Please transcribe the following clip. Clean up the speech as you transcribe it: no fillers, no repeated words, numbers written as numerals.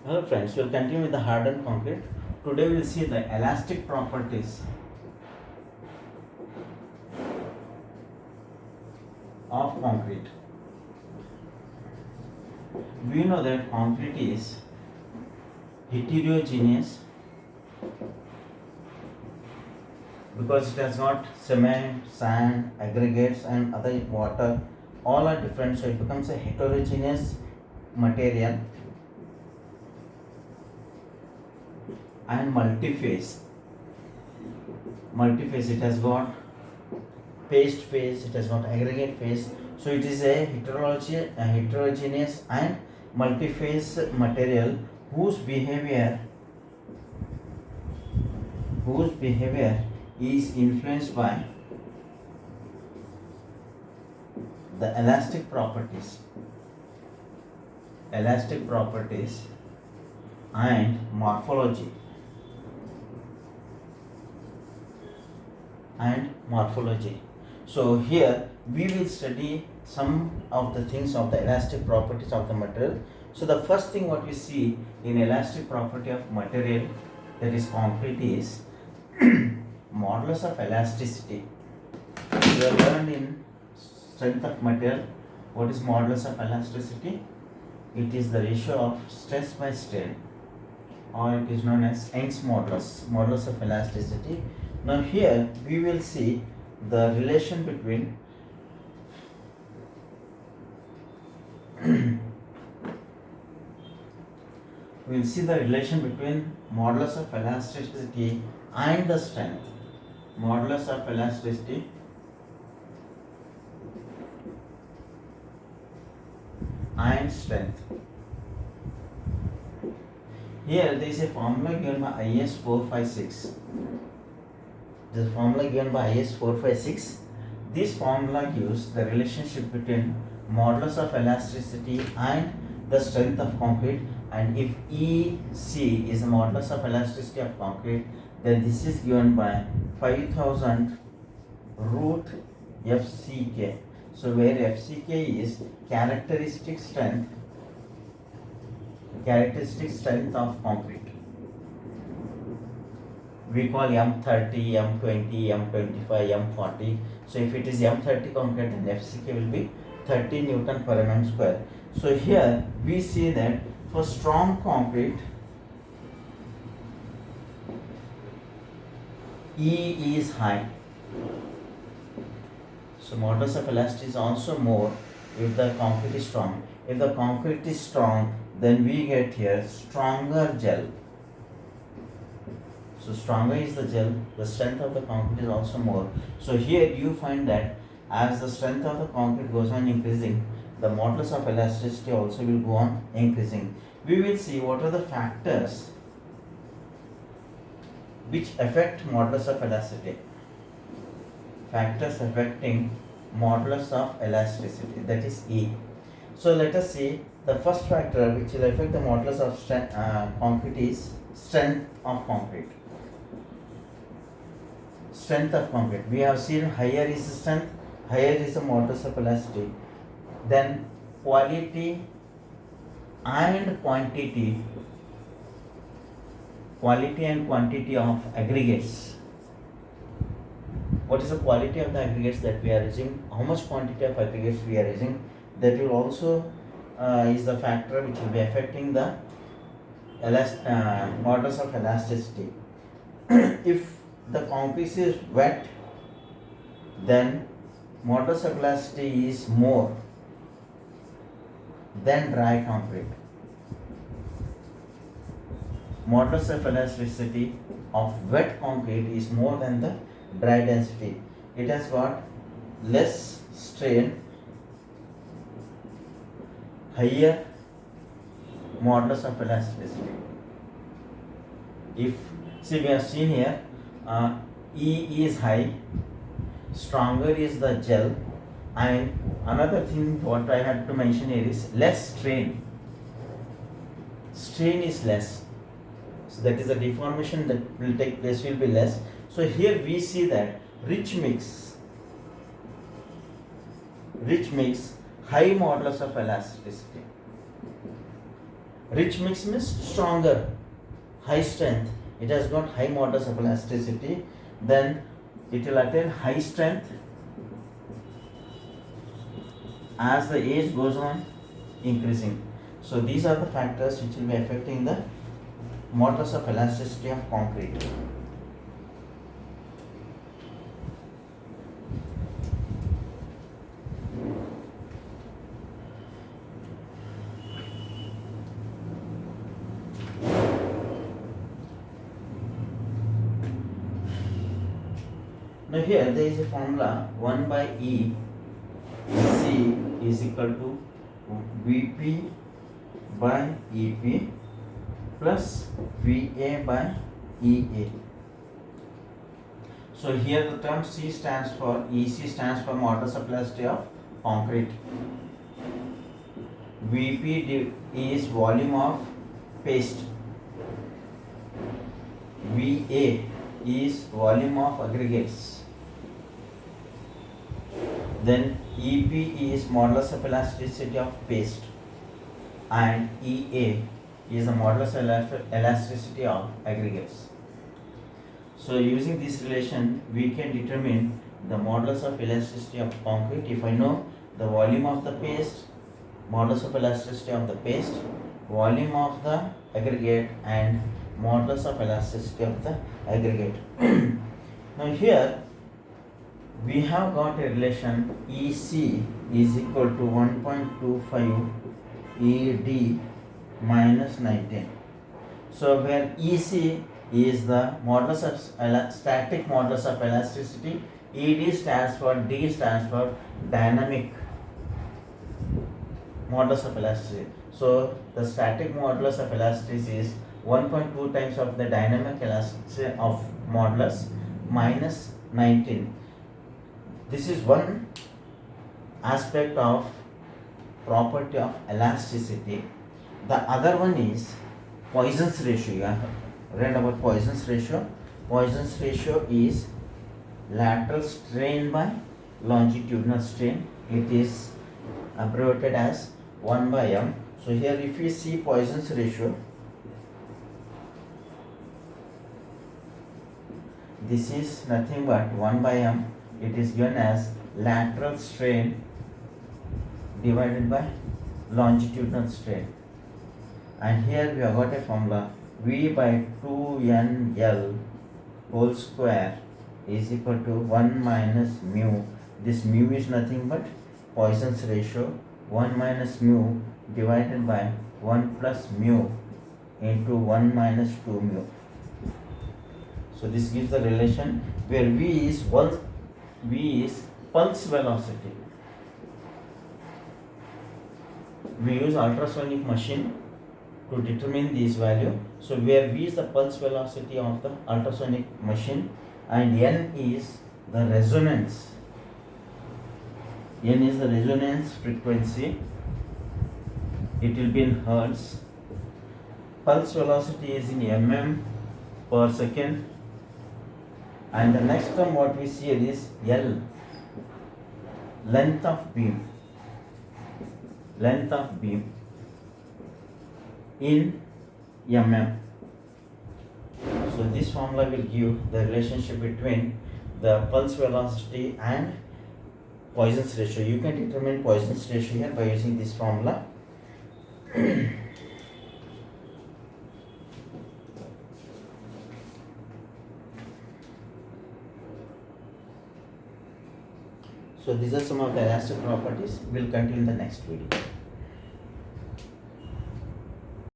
Hello friends, we'll continue with the hardened concrete. Today we'll see the elastic properties of concrete. We know that concrete is heterogeneous because it has got cement, sand, aggregates and other water, all are different, so it becomes a heterogeneous material and multi-phase. It has got paste phase, it has got aggregate phase, so it is a heterogeneous and multi-phase material whose behavior is influenced by the elastic properties and morphology. So here we will study some of the things of the elastic properties of the material. So the first thing what we see in elastic property of material, that is concrete, is modulus of elasticity. We have learned in strength of material what is modulus of elasticity. It is the ratio of stress by strain, or it is known as Young's modulus of elasticity. Now here we will see the relation between we will see the relation between modulus of elasticity and the strength. Modulus of elasticity and strength. Here there is a formula given by IS 456. The formula given by IS 456. This formula gives the relationship between modulus of elasticity and the strength of concrete, and if EC is the modulus of elasticity of concrete, then this is given by 5000 root FCK. So where FCK is characteristic strength of concrete. We call M30, M20, M25, M40. So if it is M30 concrete, then FCK will be 30 Newton per mm square. So here we see that for strong concrete, E is high. So modulus of elasticity is also more if the concrete is strong. If the concrete is strong, then we get here stronger gel. So stronger is the gel, the strength of the concrete is also more. So here you find that as the strength of the concrete goes on increasing, the modulus of elasticity also will go on increasing. We will see what are the factors which affect modulus of elasticity. Factors affecting modulus of elasticity, that is E. So let us see the first factor which will affect the modulus of concrete is strength of concrete. Strength of concrete. We have seen higher is the strength, higher is the modulus of elasticity. Then quality and quantity of aggregates. What is the quality of the aggregates that we are using? How much quantity of aggregates we are using? That will also is the factor which will be affecting the modulus of elasticity. If the concrete is wet, then modulus of elasticity is more than dry concrete. Modulus of elasticity of wet concrete is more than the dry density. It has got less strain, higher modulus of elasticity. If see, we have seen here E is high, stronger is the gel, and another thing what I had to mention here is less strain. Strain is less, so that is the deformation that will take place will be less. So here we see that rich mix, high modulus of elasticity. Rich mix means stronger, high strength. It has got high modulus of elasticity. Then it will attain high strength as the age goes on increasing. So these are the factors which will be affecting the modulus of elasticity of concrete. Now here there is a formula 1 by E C is equal to Vp by Ep plus Va by Ea. So here the term C stands for, EC stands for modulus of elasticity of concrete. Vp is volume of paste. Va is volume of aggregates. Then Ep is modulus of elasticity of paste, and Ea is the modulus of elasticity of aggregates. So using this relation, we can determine the modulus of elasticity of concrete. If I know the volume of the paste, modulus of elasticity of the paste, volume of the aggregate, and modulus of elasticity of the aggregate. Now here we have got a relation EC is equal to 1.25 ED minus 19. So where EC is the modulus of static modulus of elasticity, ED stands for, D stands for dynamic modulus of elasticity. So the static modulus of elasticity is 1.2 times of the dynamic elasticity of modulus minus 19. This is one aspect of property of elasticity. The other one is Poisson's ratio. You have read about Poisson's ratio. Poisson's ratio is lateral strain by longitudinal strain. It is abbreviated as 1 by m. So here if we see Poisson's ratio, this is nothing but 1 by m. It is given as lateral strain divided by longitudinal strain. And here we have got a formula V by 2NL whole square is equal to 1 minus mu. This mu is nothing but Poisson's ratio, 1 minus mu divided by 1 plus mu into 1 minus 2 mu. So this gives the relation where V is pulse velocity. We use ultrasonic machine to determine this value. So where V is the pulse velocity of the ultrasonic machine, and N is the resonance. N is the resonance frequency. It will be in hertz. Pulse velocity is in mm per second. And the next term what we see here is L, length of beam. Length of beam in mm. So this formula will give the relationship between the pulse velocity and Poisson's ratio. You can determine Poisson's ratio here by using this formula. So these are some of the elastic properties. We'll continue in the next video.